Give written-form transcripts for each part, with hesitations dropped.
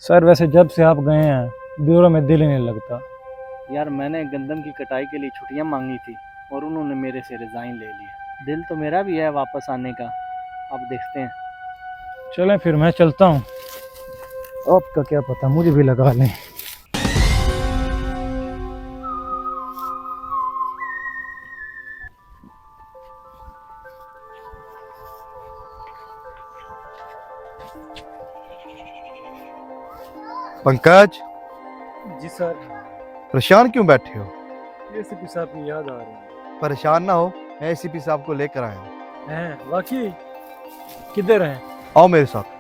Sir वैसे जब से आप गए हैं ब्यूरो में दिल ही नहीं लगता। यार मैंने गंदम की कटाई के लिए छुट्टियां मांगी थी और उन्होंने मेरे से रिज़ाइन ले लिया। दिल तो मेरा भी है वापस आने का, अब देखते हैं। चलें फिर मैं चलता हूँ, आपका क्या पता मुझे भी लगा लें। पंकज, जी सर। परेशान क्यों बैठे हो? एसीपी साहब की याद आ रही है। परेशान ना हो, मैं एसीपी साहब को लेकर आया हूँ। हैं वाकई? किधर हैं? आओ मेरे साथ।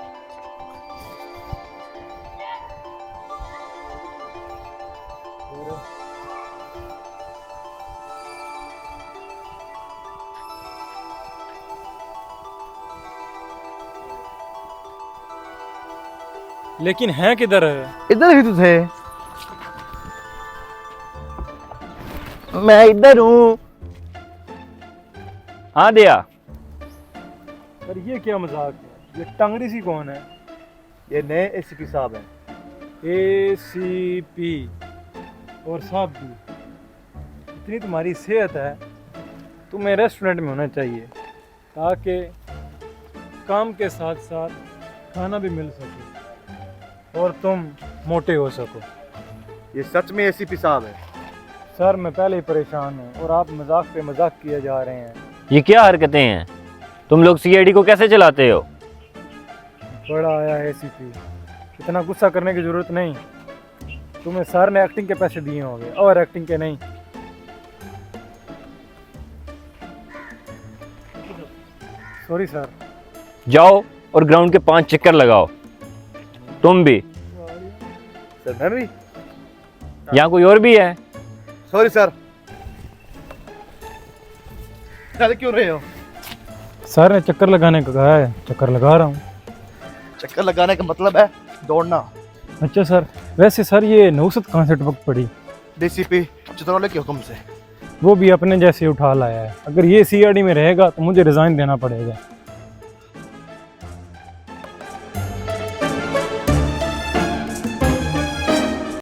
लेकिन हैं किधर है? इधर ही तो थे। मैं इधर हूँ। हाँ दिया। पर ये क्या मजाक है? ये टंगड़ी सी कौन है? ये नए एसीपी साहब हैं। एसीपी और साहब भी? इतनी तुम्हारी सेहत है, तुम्हें रेस्टोरेंट में होना चाहिए ताकि काम के साथ साथ खाना भी मिल सके और तुम मोटे हो सको। ये सच में एसीपी साहब हैं। सर मैं पहले ही परेशान हूँ और आप मजाक पे मजाक किए जा रहे हैं। ये क्या हरकतें हैं? तुम लोग सीआईडी को कैसे चलाते हो? बड़ा आया है एसीपी, इतना गुस्सा करने की जरूरत नहीं। तुम्हें सर ने एक्टिंग के पैसे दिए होंगे और एक्टिंग के नहीं। Sorry sir. जाओ और ग्राउंड के 5 चक्कर लगाओ। तुम भी। सर मैं भी। यहाँ कोई और भी है? Sorry sir. चल क्यों रहे हो? सर ने चक्कर लगाने को कहा है, चक्कर लगा रहा हूँ। चक्कर लगाने का मतलब है दौड़ना। अच्छा सर, वैसे सर ये नौसत कहाँ से टपक पड़ी? डीसीपी चित्रौले के हुक्म से। वो भी अपने जैसे उठा लाया है। अगर ये सीआईडी में रहेगा तो मुझे रिजाइन देना पड़ेगा।